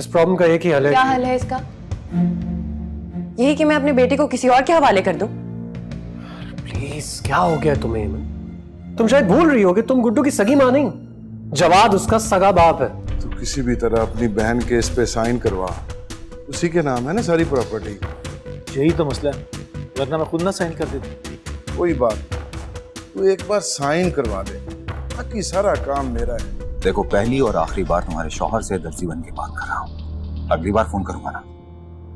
इस प्रॉब्लम का एक ही हल है। क्या हल है इसका? यही कि मैं अपने बेटे को किसी और के हवाले कर दूं? प्लीज, क्या हो गया तुम्हें एमन? तुम शायद भूल रही हो कि तुम गुड्डू की सगी मां नहीं, जवाद उसका सगा बाप है। तो किसी भी तरह अपनी बहन के इस पे साइन करवा, उसी के नाम है ना सारी प्रॉपर्टी। यही तो मसला है, वरना मैं खुद ना साइन कर देती। कोई बात, तू एक बार साइन करवा दे, बाकी सारा काम मेरा है। देखो, पहली और आखिरी बार तुम्हारे शौहर से दर्जी बन के बात कर रहा हूँ। अगली बार फोन करूंगा ना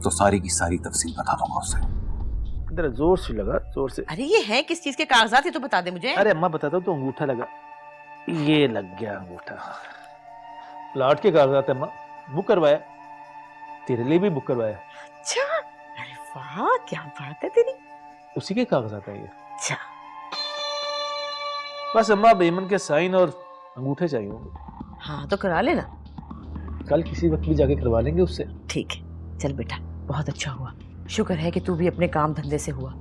तो सारी की सारी तफसील बता दूंगा उससे। इधर जोर से लगा, जोर से। अरे ये है किस चीज के कागजात, ये तो बता दे मुझे। अरे अम्मा बताता हूँ, तो अंगूठा लगा, ये लग गया अंगूठा। प्लाट के कागजात है अम्मा, बुक करवाया, तेरे लिए भी बुक करवाया। अच्छा, अरे वाह क्या बात है तेरी। उसी के कागजात है ये। अच्छा, बस अम्मा बेमन के साइन और अंगूठे चाहिए होंगे। हाँ तो करा लेना। कल किसी वक्त भी जाके करवा लेंगे उससे। ठीक है, चल बेटा, बहुत अच्छा हुआ। शुक्र है कि तू भी अपने काम धंधे से हुआ।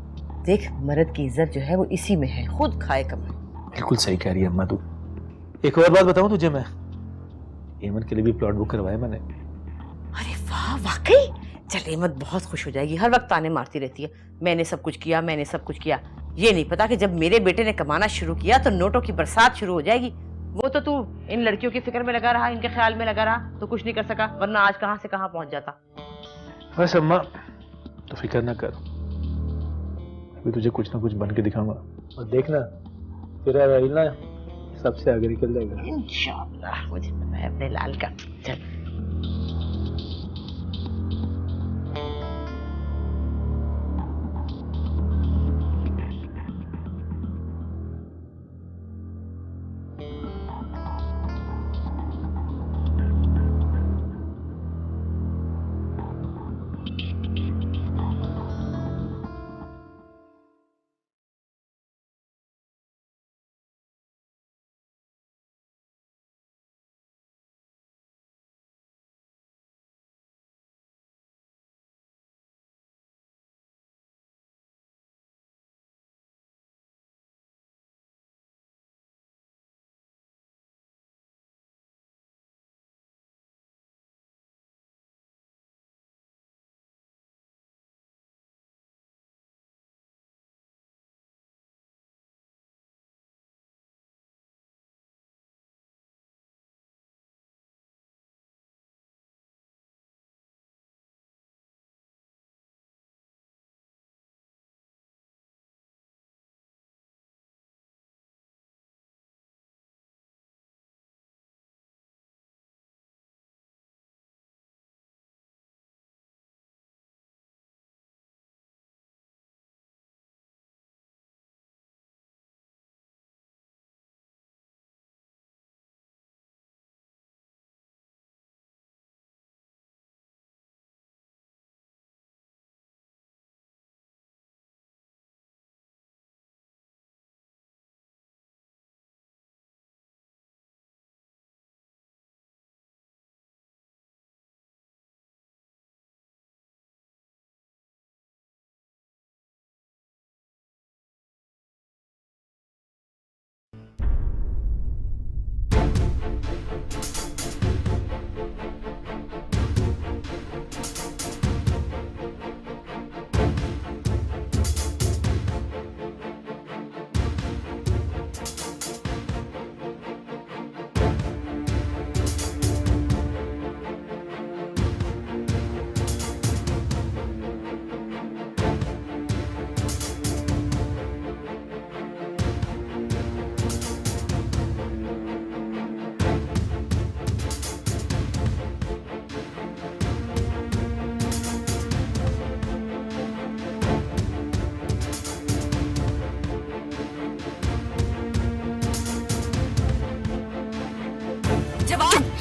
देख, मर्द की इज्जत जो है वो इसी में है, खुद खाए कमाए। बिल्कुल सही कह रही है अम्मा तू। एक और बात बताऊं तुझे, मैं एमन के लिए भी प्लॉट बुक करवाया मैंने। अरे वाह, वाकई? चल एमत बहुत खुश हो जाएगी, हर वक्त ताने मारती रहती है, मैंने सब कुछ किया, मैंने सब कुछ किया। ये नहीं पता कि जब मेरे बेटे ने कमाना शुरू किया तो नोटों की बरसात शुरू हो जाएगी। वो तो तू इन लड़कियों की फिक्र में लगा रहा, इनके ख्याल में लगा रहा, तो कुछ नहीं कर सका, वरना आज कहां से कहां पहुंच जाता। बस अम्मा तो फिक्र ना कर, अभी तुझे कुछ ना कुछ बन के दिखाऊंगा, और देखना तेरा राइना सबसे आगे निकल जाएगा। इंशाअल्लाह, मुझे पता है अपने लाल का। चल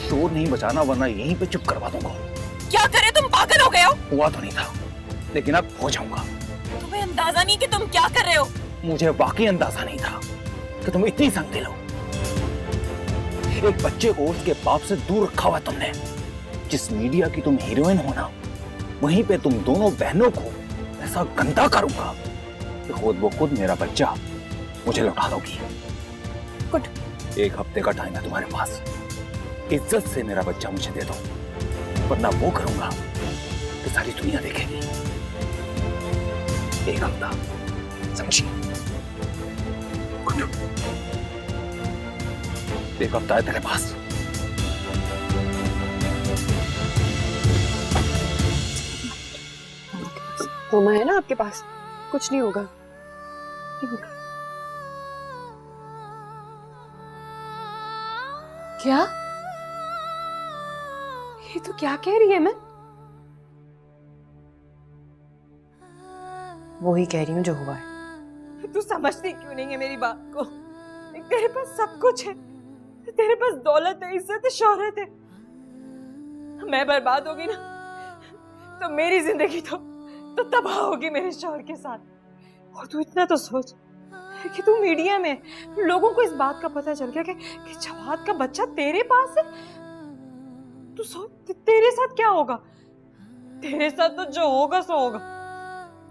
शोर नहीं बचाना, वरना यहीं पे चुप करवा दूंगा। क्या करे, तुम पागल हो गए हो? हुआ तो नहीं था, लेकिन अब हो जाऊंगा। तुम्हें अंदाजा नहीं कि तुम क्या कर रहे हो? मुझे वाकई अंदाजा नहीं था कि तुम इतनी संगदिल हो। एक बच्चे को उसके बाप से दूर रखा हुआ तुमने। जिस मीडिया की तुम हीरोइन हो ना, वहीं पे तुम दोनों बहनों को ऐसा गंदा करूंगा कि खुद वो खुद मेरा बच्चा मुझे लौटा दोगी। गुड, एक हफ्ते का टाइम है तुम्हारे पास, इज्जत से मेरा बच्चा मुझे दे दो, वरना वो करूंगा तो सारी दुनिया देखेगी। एक हफ्ता, समझी? गुड्डू, एक हफ्ता है तेरे पास। मम्मा है ना आपके पास, कुछ नहीं होगा, नहीं होगा। क्या? ये तो क्या कह रही है मैं? वो ही कह रही हूँ जो हुआ है। तू समझती क्यों नहीं है मेरी बात को? तेरे पास सब कुछ है, तेरे पास दौलत है, इज्जत है, शोहरत है। मैं बर्बाद होगी ना तो मेरी जिंदगी तो तबाह होगी मेरे शौहर के साथ। और तू इतना तो सोच कि तू मीडिया में, लोगों को इस बात का पता चल गया कि जवाद का बच्चा तेरे पास है। तू सोच तेरे साथ क्या होगा। तेरे साथ तो जो होगा सो होगा,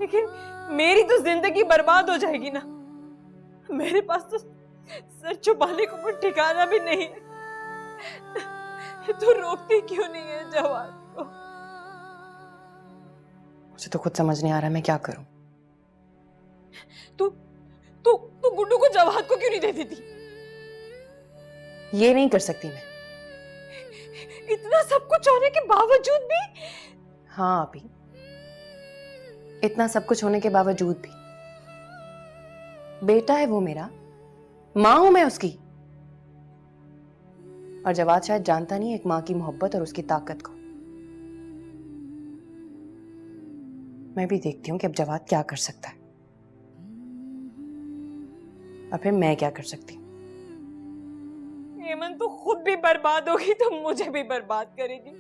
लेकिन मेरी तो जिंदगी बर्बाद हो जाएगी ना। मेरे पास तो सर छुपाने को कोई ठिकाना भी नहीं है। तू रोकती क्यों नहीं है जवाद को? मुझे तो खुद समझ नहीं आ रहा मैं क्या करूं। तू तू तू गुड्डू को जवाद को क्यों नहीं दे देती? ये नहीं कर सकती मैं। इतना सब कुछ होने के बावजूद भी? हाँ अभी, इतना सब कुछ होने के बावजूद भी बेटा है वो मेरा, मां हूं मैं उसकी। और जवाद शायद जानता नहीं है एक मां की मोहब्बत और उसकी ताकत को। मैं भी देखती हूँ कि अब जवाद क्या कर सकता है और फिर मैं क्या कर सकती हूँ। हेमंत तू खुद भी बर्बाद होगी तो मुझे भी बर्बाद करेगी।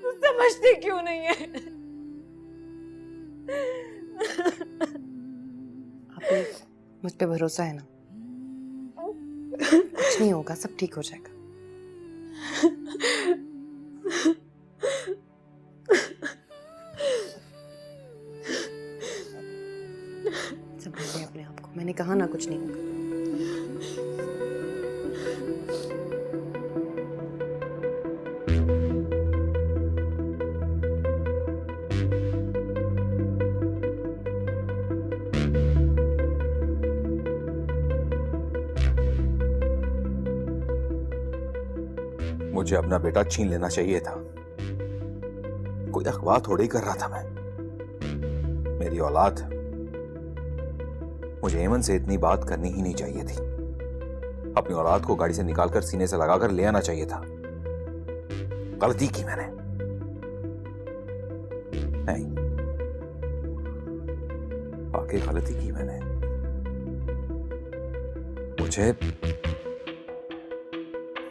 तू समझती क्यों नहीं है? आप मुझ पे भरोसा है ना? कुछ नहीं होगा, सब ठीक हो जाएगा। संभालिए अपने आप को, मैंने कहा ना कुछ नहीं होगा। मुझे अपना बेटा छीन लेना चाहिए था। कोई अखबार थोड़ी कर रहा था मैं। मेरी औलाद, मुझे हेमंत से इतनी बात करनी ही नहीं चाहिए थी। अपनी औलाद को गाड़ी से निकालकर सीने से लगाकर ले आना चाहिए था। गलती की मैंने। नहीं, वाकई गलती की मैंने।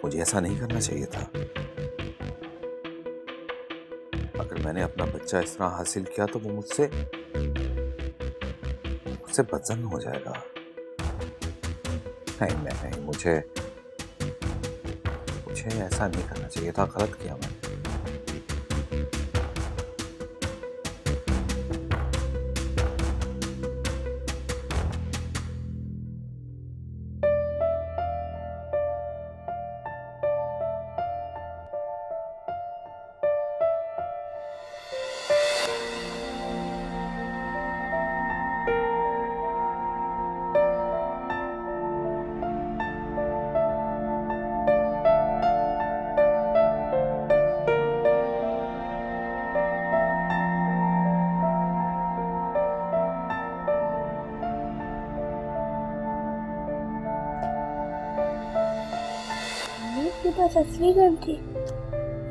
मुझे ऐसा नहीं करना चाहिए था। अगर मैंने अपना बच्चा इस तरह हासिल किया तो वो मुझसे बदजन हो जाएगा। नहीं, मुझे ऐसा नहीं करना चाहिए था। गलत किया मैंने। बस असली गन थी।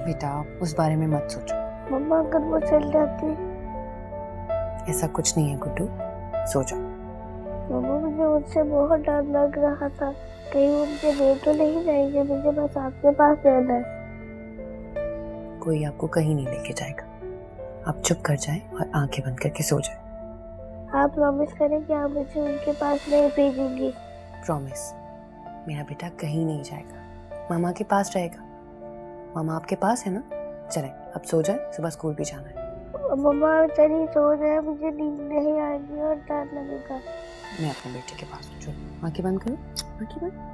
बेटा उस बारे में मत सोचो। मम्मा अगर वो चल जाती? ऐसा कुछ नहीं है गुड्डू, सो जाओ। मम्मा मुझे उससे बहुत डर लग रहा था, कहीं वो मुझे ले तो नहीं जाएंगे। मुझे बस आपके पास रहना है। कोई आपको कहीं नहीं लेके जाएगा। आप चुप कर जाएं और आंखें बंद करके सो जाएं। आप प्रॉमिस करें कि आप मुझे उनके पास नहीं भेजेंगी? प्रॉमिस। मेरा बेटा कहीं नहीं जाएगा, मामा के पास रहेगा। मामा आपके पास है ना? चलें अब सो जाए, सुबह स्कूल भी जाना है। मम्मा चलिए सो जाए, मुझे नींद नहीं आएगी और डर लगेगा। मैं अपने बेटे के पास हूँ। चलो आंखें बंद करो, आंखें बंद।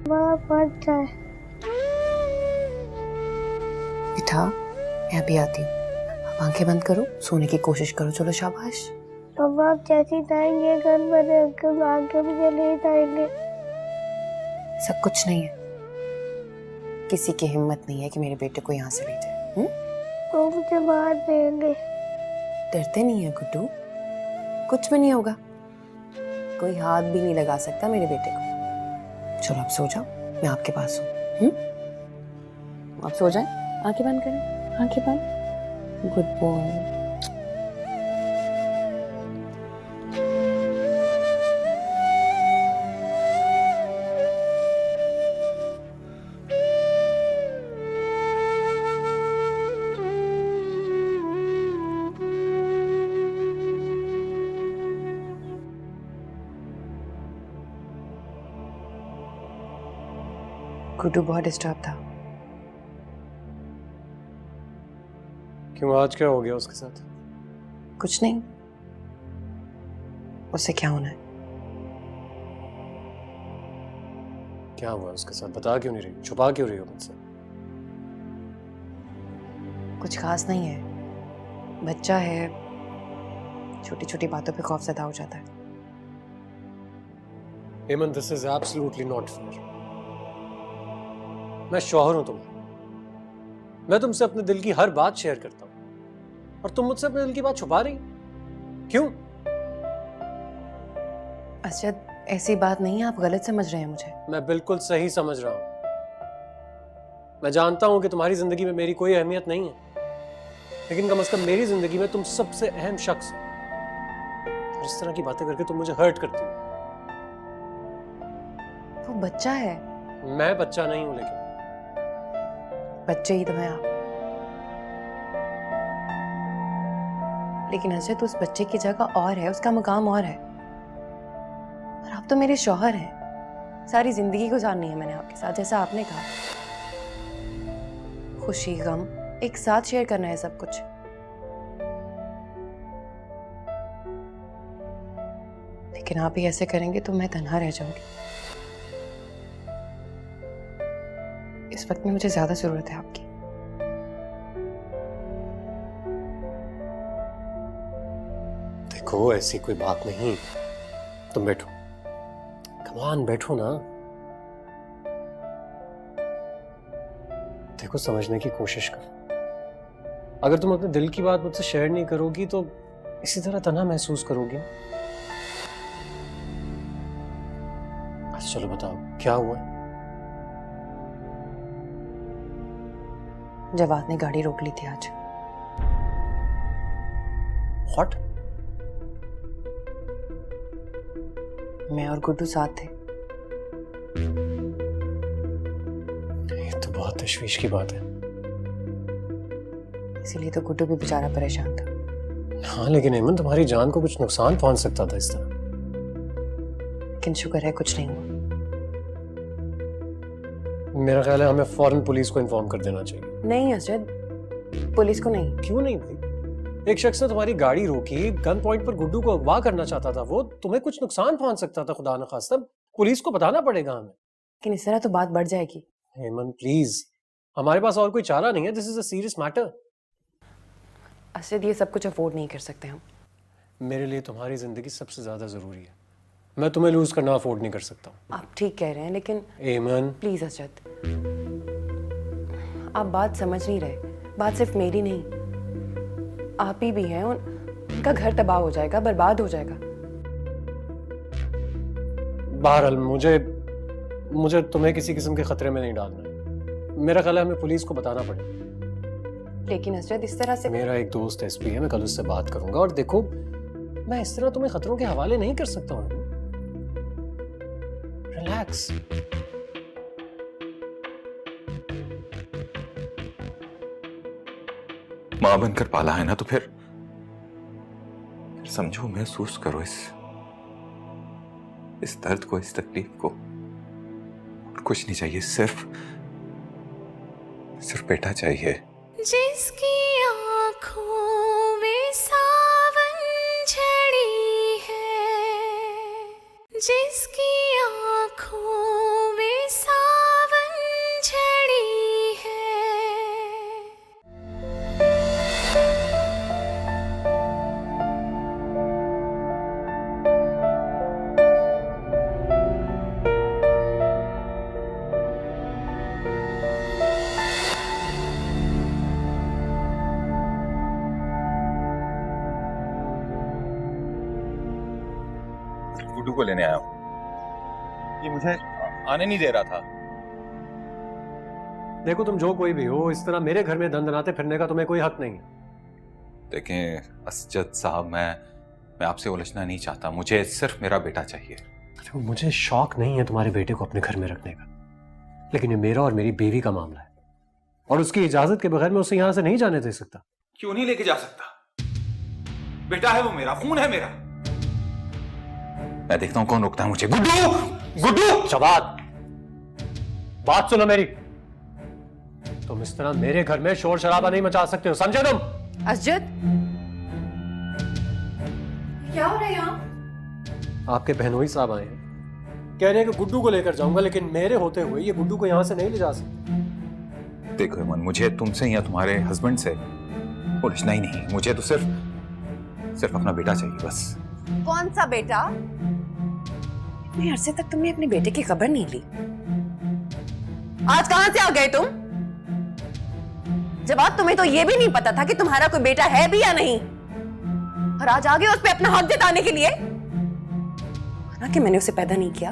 माँ मत जाए। बेटा मैं अभी आती हूँ, अब आंखें बंद करो, सोने की कोशिश करो। चलो शाबाश। अब आप जैसी जाएंगे घर मेरे अंकल आगे मुझे ले जाएंगे। सब कुछ नहीं है, किसी की हिम्मत नहीं है कि मेरे बेटे को यहाँ से ले जाए। वो मुझे मार देंगे। डरते नहीं है गुड्डू, कुछ भी नहीं होगा, कोई हाथ भी नहीं लगा सकता मेरे बेटे को। चलो आप सो जाओ, मैं आपके पास हूँ। आप सो जाए, आंखें बंद करें, आंखें बंद। Good boy. गुड्डू बहुत डिस्टर्ब था। क्यों, आज क्या हो गया उसके साथ? कुछ नहीं, उससे क्या होना है? क्या हुआ उसके साथ, बता क्यों नहीं रही, छुपा क्यों रही हो मुझसे? कुछ खास नहीं है, बच्चा है, छोटी छोटी बातों पे खौफजदा हो जाता है। Hemant, this is absolutely not fair. मैं शौहर हूं तुम्हारा, मैं तुमसे अपने दिल की हर बात शेयर करता हूं और तुम मुझसे अपने दिल की बात छुपा रही, क्यों? असद ऐसी बात नहीं है, आप गलत समझ रहे हैं मुझे। मैं बिल्कुल सही समझ रहा हूं। मैं जानता हूं कि तुम्हारी जिंदगी में मेरी कोई अहमियत नहीं है, लेकिन कम से कम मेरी जिंदगी में तुम सबसे अहम शख्स हो। और इस तरह की बातें करके तुम मुझे हर्ट करती हो। वो बच्चा है। मैं बच्चा नहीं हूं, लेकिन बच्चे ही तो हैं आप। लेकिन असद उस बच्चे की जगह और है, उसका मुकाम और है, और आप तो मेरे शौहर हैं। सारी जिंदगी गुजारनी है मैंने आपके साथ, जैसा आपने कहा। खुशी गम एक साथ शेयर करना है सब कुछ। लेकिन आप ही ऐसे करेंगे तो मैं तन्हा रह जाऊंगी। इस वक्त में मुझे ज्यादा जरूरत है आपकी। देखो, ऐसी कोई बात नहीं, तुम बैठो, कम ऑन बैठो ना। देखो, समझने की कोशिश करो। अगर तुम अपने दिल की बात मुझसे शेयर नहीं करोगी तो इसी तरह तन्हा महसूस करोगी। अच्छा चलो बताओ, क्या हुआ? जवाद ने गाड़ी रोक ली थी आज। व्हाट? मैं और गुड्डू साथ थे। ये तो बहुत तशवीश की बात है। इसीलिए तो गुड्डू भी बेचारा परेशान था। हाँ, लेकिन हेमंत, तुम्हारी जान को कुछ नुकसान पहुंच सकता था इस तरह। लेकिन शुक्र है कुछ नहीं हुआ। मेरा ख्याल है हमें फौरन पुलिस को इन्फॉर्म कर देना चाहिए। नहीं असद, पुलिस को नहीं। क्यों नहीं भाई? एक शख्स ने तुम्हारी गाड़ी रोकी, गन पॉइंट पर गुड्डू को अगवा करना चाहता था। वो तुम्हें कुछ नुकसान पहुंच सकता था, खुदा न खास्ता। पुलिस को बताना पड़ेगा हमें। लेकिन इस तरह तो बात बढ़ जाएगी। हेमंत प्लीज, हमारे पास और कोई चारा नहीं है। This is a serious matter. Asad ये सब कुछ अफोर्ड नहीं कर सकते हम। मेरे लिए तुम्हारी जिंदगी सबसे ज्यादा जरूरी है। मैं तुम्हें लूज करना अफोर्ड नहीं कर सकता। आप ठीक कह रहे हैं, लेकिन हेमंत प्लीज असद, आप बात समझ नहीं रहे। बात सिर्फ मेरी नहीं, आप ही भी हैं। उनका घर तबाह हो जाएगा, बर्बाद हो जाएगा। बहरहाल मुझे तुम्हें किसी किस्म के खतरे में नहीं डालना है। मेरा ख्याल है हमें पुलिस को बताना पड़ेगा। लेकिन असद इस तरह से। मेरा एक दोस्त एसपी है, मैं कल उससे बात करूंगा। और देखो, मैं इस तरह तुम्हें खतरों के हवाले नहीं कर सकता हूं। रिलैक्स। मां बनकर पाला है ना, तो फिर समझो, महसूस करो इस दर्द को, इस तकलीफ को। और कुछ नहीं चाहिए, सिर्फ बेटा चाहिए। जिसकी आंखों में सावन झड़ी है, जिसकी आंखों में गुड्डू को लेने आया हूँ। ये मुझे आने नहीं दे रहा था। देखो तुम जो कोई भी हो, इस तरह मेरे घर में दंदनाते फिरने का तुम्हें कोई हक नहीं है। देखें असजद साहब, मैं आपसे उलझना नहीं चाहता। मुझे सिर्फ मेरा बेटा चाहिए। देखो मुझे शौक नहीं है तुम्हारे बेटे को अपने घर में रखने का, लेकिन ये मेरा और मेरी बीवी का मामला है और उसकी इजाजत के बगैर मैं उसे यहां से नहीं जाने दे सकता। क्यों नहीं लेके जा सकता? बेटा है वो मेरा, खून है मेरा। मैं देखता हूं कौन रोकता है मुझे। गुड्डू! गुड्डू! जवाब, बात सुनो मेरी। तुम इस तरह मेरे घर में शोर शराबा नहीं मचा सकते हो, समझे तुम? असजद, क्या हो रहा है यहाँ? आपके बहनोई साहब आए हैं, कह रहे हैं कि गुड्डू को लेकर जाऊंगा, लेकिन मेरे होते हुए ये गुड्डू को यहां से नहीं ले जा सकते। देखो अमन, मुझे तुमसे या तुम्हारे हस्बैंड से उलझना ही नहीं। मुझे तो सिर्फ अपना बेटा चाहिए बस। कौन सा बेटा? इतने अरसे तक तुमने अपने बेटे की खबर नहीं ली। आज कहां से आ गए तुम? जब आज तुम्हें तो ये भी नहीं पता था कि तुम्हारा कोई बेटा है भी या नहीं, और आज आ गए उस पे अपना हक जताने के लिए। ना कि मैंने उसे पैदा नहीं किया,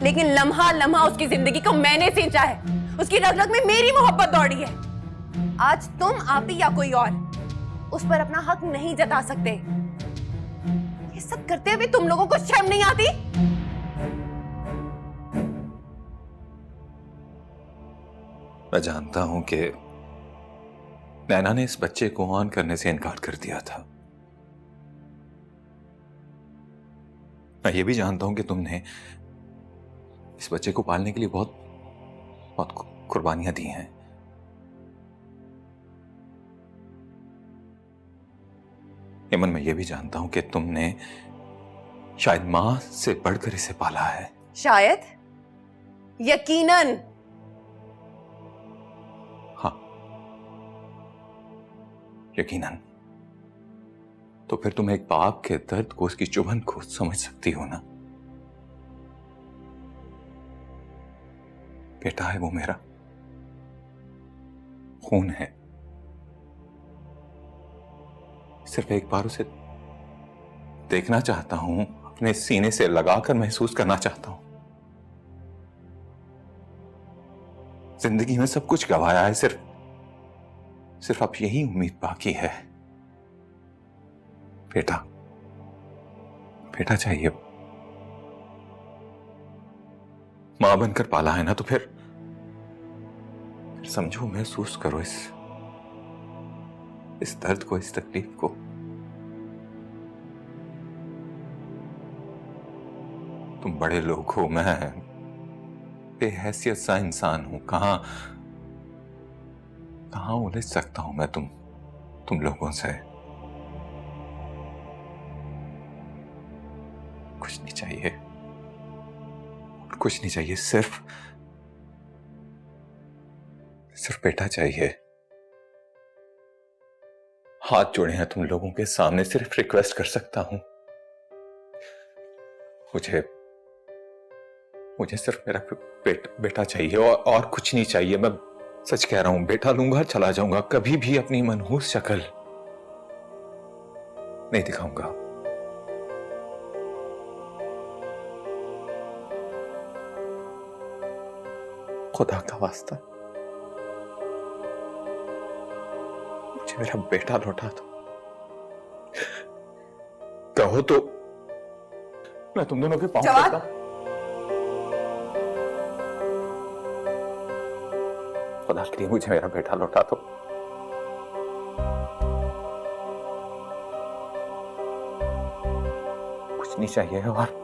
लेकिन लम्हा लम्हा उसकी जिंदगी को मैंने सींचा है। उसकी रग रग में मेरी मोहब्बत दौड़ी है। आज तुम, आप ही या कोई और उस पर अपना हक नहीं जता सकते। ये सब करते हुए तुम लोगों को शर्म नहीं आती? मैं जानता हूं कि नैना ने इस बच्चे को ऑन करने से इनकार कर दिया था। मैं ये भी जानता हूं कि तुमने इस बच्चे को पालने के लिए बहुत बहुत कुर्बानियां दी हैं। यमन, मैं ये भी जानता हूं कि तुमने शायद मां से बढ़कर इसे पाला है। शायद, यकीनन। हाँ, यकीनन। तो फिर तुम एक बाप के दर्द को, उसकी चुभन को समझ सकती हो ना? बेटा है वो मेरा, खून है। सिर्फ एक बार उसे देखना चाहता हूं, अपने सीने से लगाकर महसूस करना चाहता हूं। जिंदगी में सब कुछ गंवाया है, सिर्फ अब यही उम्मीद बाकी है। बेटा चाहिए। मां बनकर पाला है ना, तो फिर समझो, महसूस करो इस दर्द को, इस तकलीफ को। तुम बड़े लोग हो, मैं बेहैसियत सा इंसान हूं। कहां उलझ सकता हूं मैं तुम लोगों से? कुछ नहीं चाहिए, कुछ नहीं चाहिए। सिर्फ बेटा चाहिए। हाथ जोड़े हैं तुम लोगों के सामने, सिर्फ रिक्वेस्ट कर सकता हूं। मुझे सिर्फ मेरा बेटा चाहिए और कुछ नहीं चाहिए। मैं सच कह रहा हूं, बेटा लूंगा, चला जाऊंगा। कभी भी अपनी मनहूस शक्ल नहीं दिखाऊंगा। खुदा का वास्ता, मुझे मेरा बेटा लौटा दो। कहो तो मैं तुम दोनों के पांव पड़ता हूं। खुदा के लिए मुझे मेरा बेटा लौटा दो। कुछ नहीं चाहिए और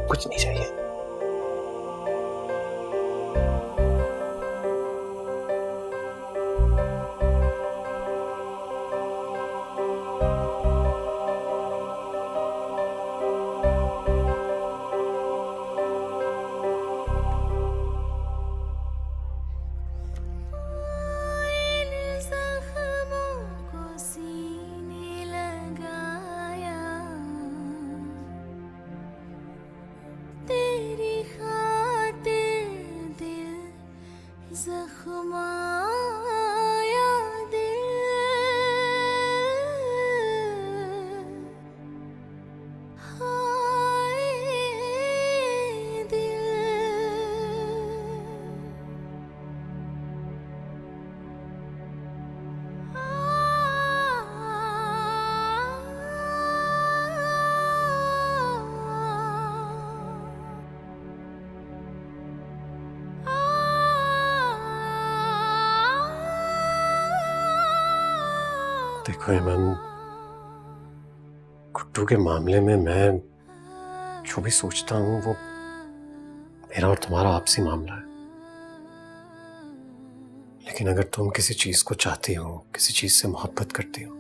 कुछ नहीं चाहिए। तेरे देखो हेमन, गुड्डू के मामले में मैं जो भी सोचता हूँ वो मेरा और तुम्हारा आपसी मामला है। लेकिन अगर तुम किसी चीज को चाहती हो, किसी चीज से मोहब्बत करती हो,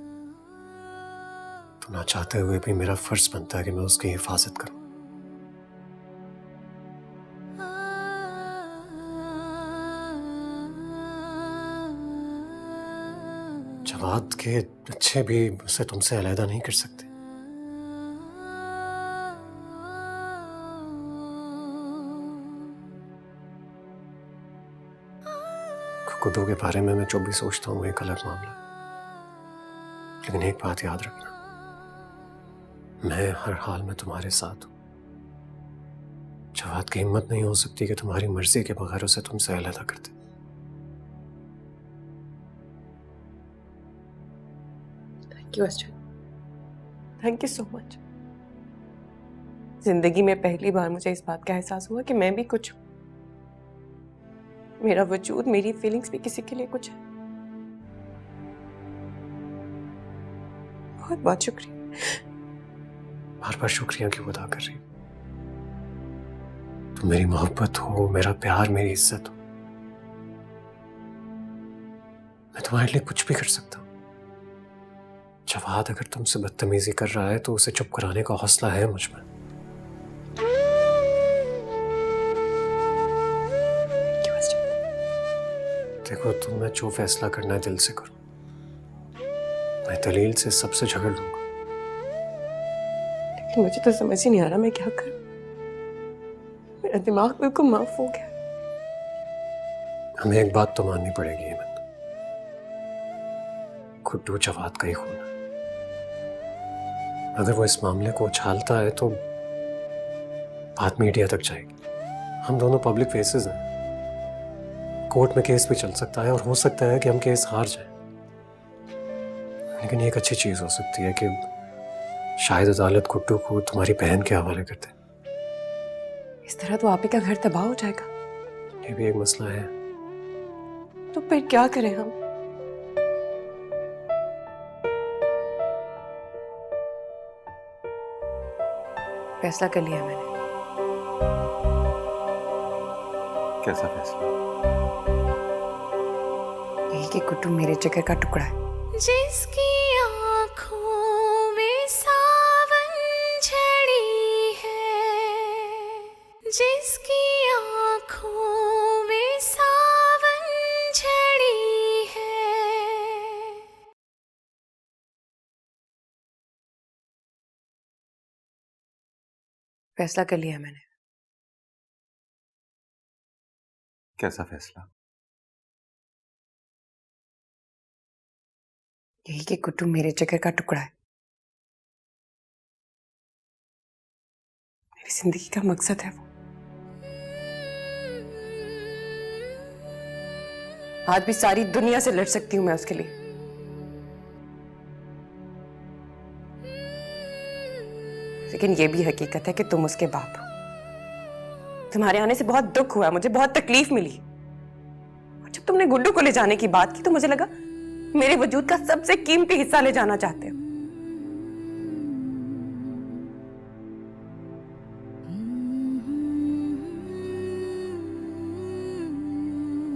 तो ना चाहते हुए भी मेरा फर्ज बनता है कि मैं उसकी हिफाजत करूं। जवाद के अच्छे भी उसे तुमसे अलहदा नहीं कर सकते। गुड्डू के बारे में मैं जो भी सोचता हूँ एक अलग मामला है। लेकिन एक बात याद रखना, मैं हर हाल में तुम्हारे साथ हूं। जवाद की हिम्मत नहीं हो सकती कि तुम्हारी मर्जी के बगैर उसे तुमसे अलहदा कर दे। Thank you Arjun, thank you so much. जिंदगी में पहली बार मुझे इस बात का एहसास हुआ कि मैं भी कुछ हूं। मेरा वजूद, मेरी फीलिंग्स भी किसी के लिए कुछ है। बहुत बहुत शुक्रिया। बार बार शुक्रिया क्यों अदा कर रही हो? तुम मेरी मोहब्बत हो, मेरा प्यार, मेरी इज्जत हो। मैं तुम्हारे लिए कुछ भी कर सकता हूं। जवाद अगर तुमसे बदतमीजी कर रहा है तो उसे चुप कराने का हौसला है मुझ में। देखो, तुम मैं जो फैसला करना है दिल से करो। मैं दलील से सबसे झगड़ लूंगा। लेकिन मुझे तो समझ ही नहीं आ रहा मैं क्या करूं। मेरा दिमाग बिल्कुल माफ हो गया। हमें एक बात तो माननी पड़ेगी हेमंत, गुड्डू जवाद का ही खून है। अगर वो इस मामले को उछालता है तो बात मीडिया तक जाएगी। हम दोनों पब्लिक फेसेस हैं। कोर्ट में केस भी चल सकता है और हो सकता है कि हम केस हार जाएं। लेकिन एक अच्छी चीज हो सकती है कि शायद अदालत गुड्डू को तुम्हारी बहन के हवाले कर दे। इस तरह तो आप ही का घर तबाह हो जाएगा। ये भी एक मसला है। तो फिर क्या करें हम? फैसला कर लिया मैंने। कैसा फैसला? यही कि गुड्डू मेरे जिगर का टुकड़ा है। जिसकी आंखों में सावन झड़ी है, जिसकी आंखों में सावन झड़ी है। फैसला कर लिया मैंने। कैसा फैसला? यही कि गुड्डू मेरे जिगर का टुकड़ा है। मेरी जिंदगी का मकसद है वो। आज भी सारी दुनिया से लड़ सकती हूं मैं उसके लिए। लेकिन ये भी हकीकत है कि तुम उसके बाप हो। तुम्हारे आने से बहुत दुख हुआ, मुझे बहुत तकलीफ मिली। और जब तुमने गुड्डू को ले जाने की बात की तो मुझे लगा मेरे वजूद का सबसे कीमती हिस्सा ले जाना चाहते हो।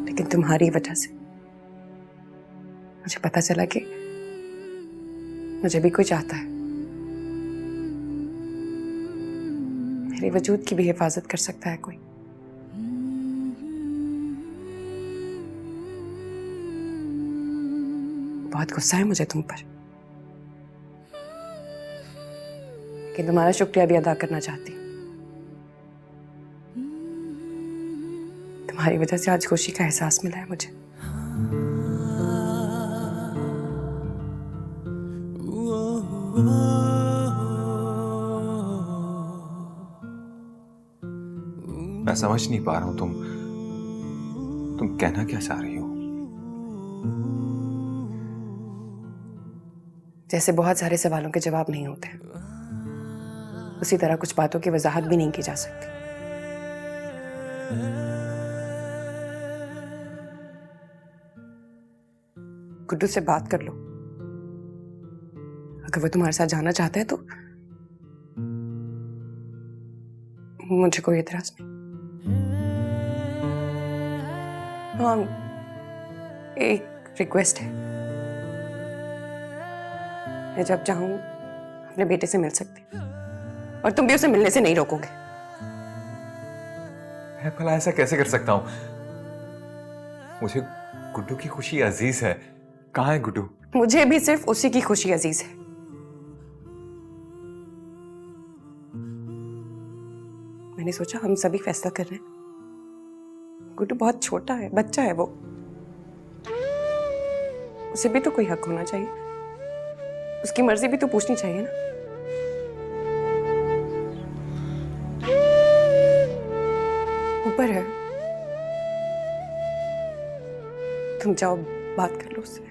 लेकिन तुम्हारी वजह से मुझे पता चला कि मुझे भी कोई चाहता है। मेरे वजूद की भी हिफाजत कर सकता है कोई। बहुत गुस्सा है मुझे तुम पर, लेकिन तुम्हारा शुक्रिया भी अदा करना चाहती हूँ। तुम्हारी वजह से आज खुशी का एहसास मिला है मुझे। मैं समझ नहीं पा रहा हूं तुम कहना क्या चाह रही हो? जैसे बहुत सारे सवालों के जवाब नहीं होते, उसी तरह कुछ बातों की वजाहत भी नहीं की जा सकती। गुड्डू से बात कर लो, अगर वो तुम्हारे साथ जाना चाहते हैं तो मुझे कोई एतराज नहीं। हाँ, एक रिक्वेस्ट है, मैं जब चाहूं अपने बेटे से मिल सकती हूँ और तुम भी उसे मिलने से नहीं रोकोगे। मैं भला ऐसा कैसे कर सकता हूं? मुझे गुड्डू की खुशी अजीज है। कहाँ है गुड्डू? मुझे भी सिर्फ उसी की खुशी अजीज है। मैंने सोचा हम सभी फैसला कर रहे हैं। गुड्डू बहुत छोटा है, बच्चा है वो, उसे भी तो कोई हक होना चाहिए, उसकी मर्जी भी तो पूछनी चाहिए ना। ऊपर है, तुम जाओ बात कर लो उससे।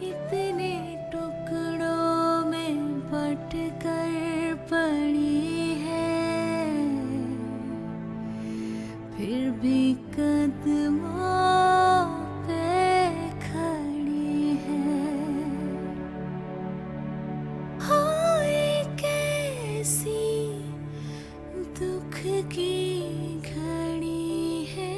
इतने टुकड़ों में बट कर पड़ी है, फिर भी कदमों पे खड़ी है। हाँ, एक ऐसी दुख की घड़ी है।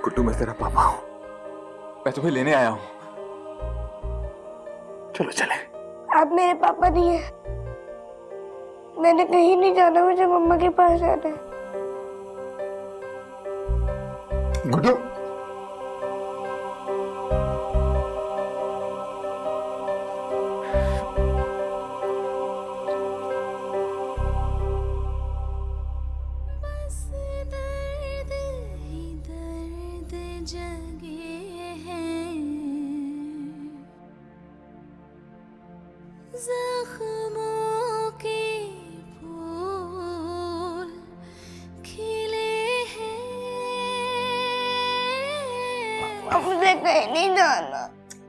गुड्डू, मैं तेरा पापा हूं, मैं तुम्हें लेने आया हूं। चलो चले। आप मेरे पापा नहीं है, मैंने कहीं नहीं जाना, मुझे मम्मा के पास जाना है। गुड्डू, बस दर्द ही दर्द जगे हैं, जख्मों के फूल खिले हैं। मुझे कहीं नहीं जाना।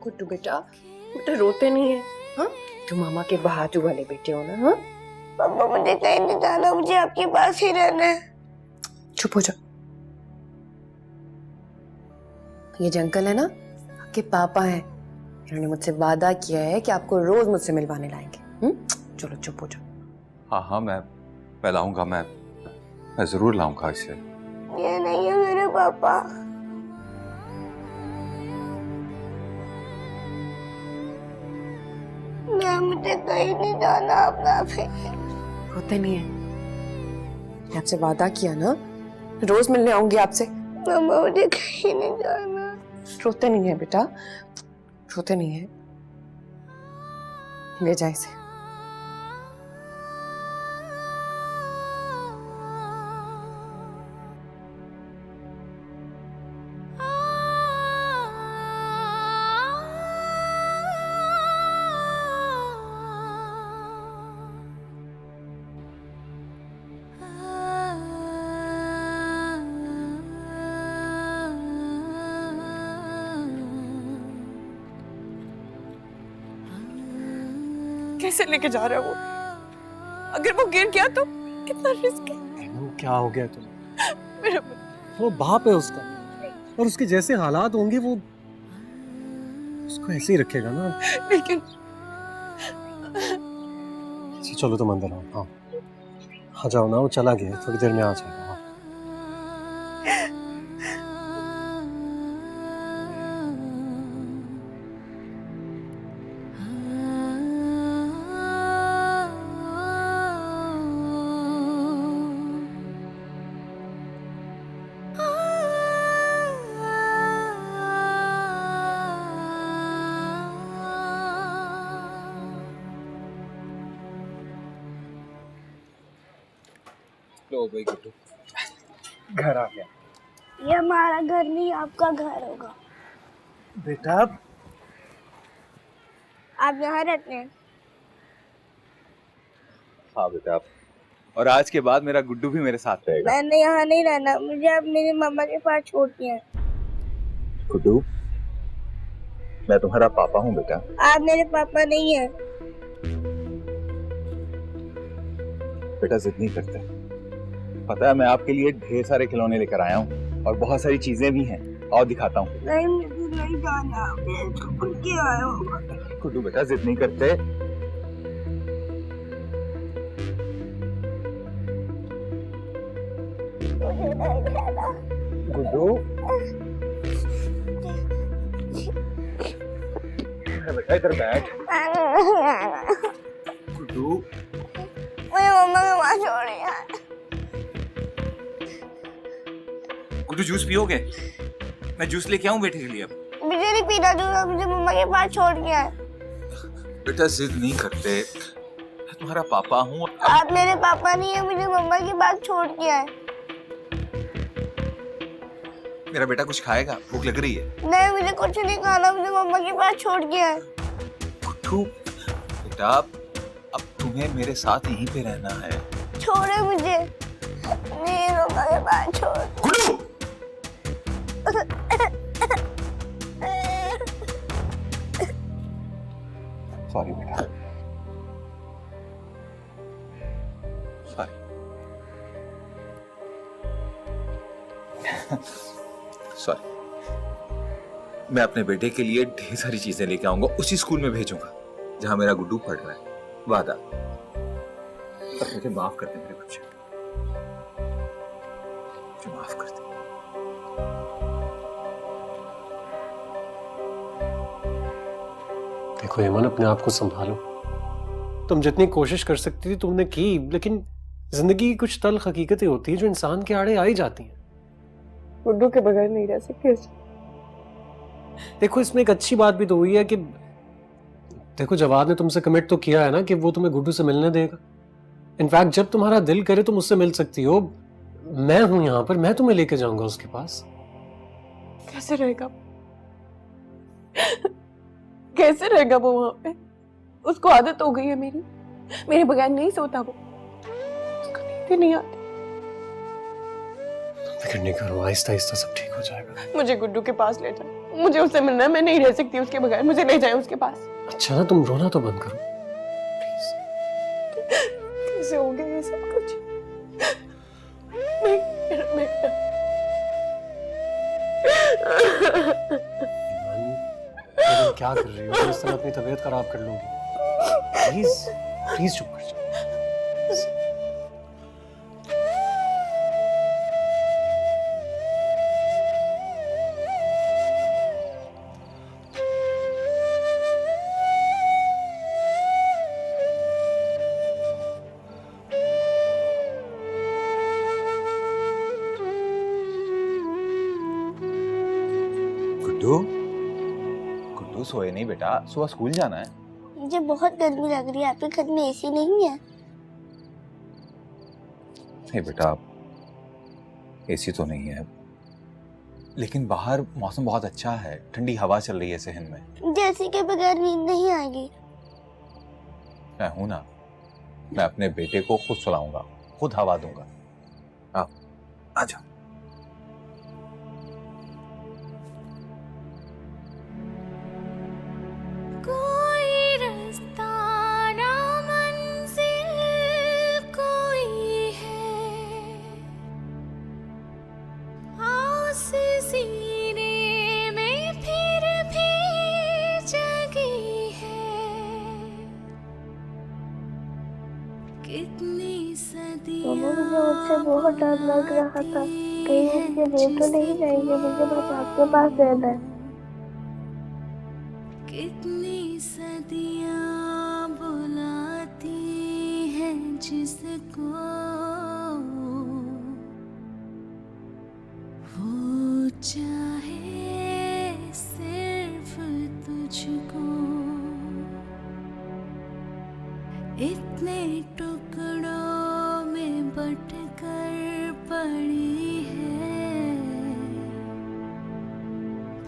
गुड्डू बेटा, बेटा रोते नहीं है। हाँ, तुम मामा के बहादुर वाले बेटे हो ना। हाँ, पापा मुझे कहीं नहीं जाना, मुझे आपके पास ही रहना है। चुप हो जाओ। ये जो अंकल है ना, आपके पापा हैं, इन्होंने मुझसे वादा किया है कि आपको रोज मुझसे मिलवाने लाएंगे। चलो चुप हो जाओ। हाँ हाँ, मैं लाऊंगा, मैं जरूर लाऊंगा इसे। ये नहीं है मेरे पापा। मैं मुझे कहीं नहीं जाना अपना पे। होते नहीं है, मैंने आपसे वादा किया ना, रोज मिलने आऊंगी आपसे। मम्मा मुझे कहीं नहीं जाना। रोते नहीं है बेटा, रोते नहीं है। ले जाए इसे। कैसे लेके जा रहा है वो? अगर वो गिर गया तो कितना रिस्क है। वो क्या हो गया तुम्हें? मेरा वो बाप है उसका, और उसके जैसे हालात होंगे वो उसको ऐसे ही रखेगा ना। लेकिन अच्छा, चलो तुम अंदर आओ। हाँ, आ जाओ ना, वो चला गया, थोड़ी देर में आ जाएगा। हाँ। लो भाई गुड्डू, घर आ गया। ये हमारा घर नहीं, आपका घर होगा। बेटा आप यहाँ रहते हैं। हाँ बेटा, और आज के बाद मेरा गुड्डू भी मेरे साथ रहेगा। मैंने यहाँ नहीं रहना, मुझे अब मेरी मम्मा के पास छोड़ दिया। गुड्डू, मैं तुम्हारा पापा हूँ बेटा। आप मेरे पापा नहीं हैं। बेटा जिद नहीं करते, पता है मैं आपके लिए ढेर सारे खिलौने लेकर आया हूँ और बहुत सारी चीजें भी हैं, और दिखाता हूँ। नहीं, मुझे नहीं जाना, मैं स्कूल के आया हूँ। गुड्डू बेटा जिद नहीं करते। मुझे नहीं जाना। गुड्डू बेटा इधर बैठ। नहीं आना। गुड्डू मुझे मम्मा के पास छोड़िए। गुड्डू जूस पियोगे? मैं जूस लेके आऊं बेटे के लिए? अब मुझे नहीं पीना दूंगा, मुझे मम्मा के पास छोड़ दिया है। बेटा जिद नहीं करते, मैं तुम्हारा पापा हूँ। आप मेरे पापा नहीं है, मुझे मम्मा के पास छोड़ दिया है। मेरा बेटा कुछ खाएगा? भूख लग रही है? नहीं, मुझे कुछ नहीं खाना, मुझे मम्मा के पास छोड़ दिया है। गुड्डू बेटा, अब तुम्हें मेरे साथ यहीं पे रहना है। छोड़े मुझे, मेरी मम्मा के पास छोड़। गुड्डू सॉरी बेटा, सॉरी। सॉरी। मैं अपने बेटे के लिए ढेर सारी चीजें लेके आऊंगा, उसी स्कूल में भेजूंगा जहां मेरा गुड्डू पढ़ रहा है, वादा। पर मुझे माफ कर दे मेरे बच्चे, मुझे माफ कर दे। देखो हेमन, अपने आप को संभालो। तुम जितनी कोशिश कर सकती थी तुमने की, लेकिन जिंदगी की कुछ तल्ख हकीकतें होती है जो इंसान के आड़े आ ही जाती हैं। गुड्डू के बगैर नहीं रह सकती। देखो इसमें एक अच्छी बात भी तो हुई है कि देखो जवाद ने तुमसे कमिट तो किया है ना कि वो तुम्हें गुड्डू से मिलने देगा। इनफैक्ट जब तुम्हारा दिल करे तुम उससे मिल सकती हो। मैं हूं यहाँ पर, मैं तुम्हें लेके जाऊंगा उसके पास। कैसे रहेगा? कैसे रहेगा वो वहां पे? उसको आदत हो गई है मेरे बगैर नहीं सोता वो। उसको नींद ही नहीं आती। फिक्र नहीं करो, आहिस्ता आहिस्ता सब ठीक हो जाएगा। मुझे गुड्डू के पास ले जाओ, मुझे उससे मिलना है। मैं नहीं रह सकती उसके बगैर, मुझे ले जाए उसके पास। अच्छा ना, तुम रोना तो बंद करो प्लीज। कैसे हो गया ये सब कुछ? तुम क्या कर रही हो? तुम इस तरह अपनी तबीयत खराब कर लोगी। प्लीज प्लीज चुप कर जाओ। गुड्डू, गुड्डू सोए नहीं बेटा, सुबह स्कूल जाना है। मुझे बहुत गर्मी लग रही है, आपके घर में एसी नहीं है? नहीं बेटा, एसी तो नहीं है, लेकिन बाहर मौसम बहुत अच्छा है, ठंडी हवा चल रही है सहन में। मुझे एसी के बगैर नींद नहीं आएगी। मैं हूं ना, मैं अपने बेटे को खुद सुलाऊंगा, खुद हवा दूंगा। आप आ जाओ। कोई रास्ता ना मंजिल कोई है, आस सीने में फिर भी जगी है, कितनी सदियां मम्मा, मुझे उससे बहुत डर लग रहा था, कहीं वो मुझे ले तो नहीं जाएंगे। मुझे बस आपके पास रहना है। कितनी सदियां बुलाती हैं जिसको, वो चाहे सिर्फ तुझको, इतने टुकड़ों में बट कर पड़ी है,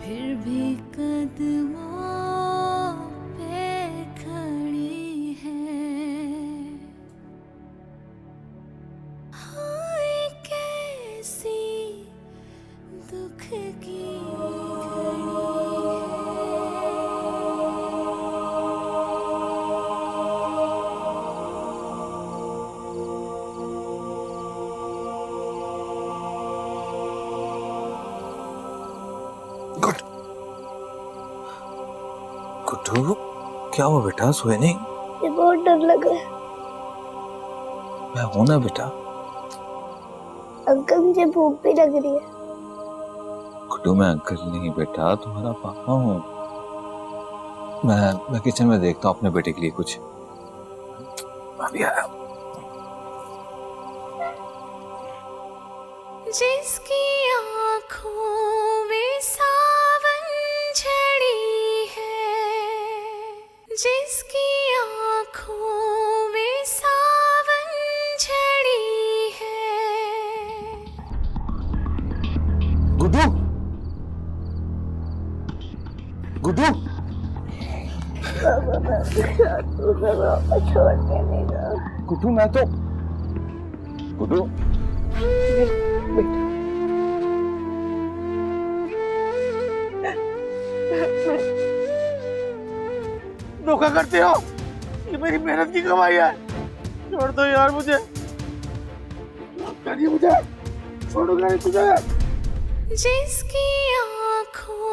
फिर भी कदमों पे खड़ी है। हाय कैसी दुख की गुड्डू, क्या हुआ बेटा? सोए नहीं? मुझे बहुत डर लग रहा है मैं हूं ना बेटा। अंकल, मुझे भूख भी लग रही है। गुड्डू, मैं अंकल नहीं बेटा, तुम्हारा पापा हूँ। मैं किचन में देखता हूँ अपने बेटे के लिए कुछ। अभी आया। जिसकी आँखों में सावन झड़ी है, जिसकी आँखों में सावन झड़ी है। गुड्डू, गुड्डू, छोड़ के नहीं जाओ। गुड्डू, मैं तो गुड्डू, धोखा करते हो, ये मेरी मेहनत की कमाई है। छोड़ दो यार मुझे, माफ करिए मुझे, छोड़ूंगा नहीं तुझे। जिसकी आँखों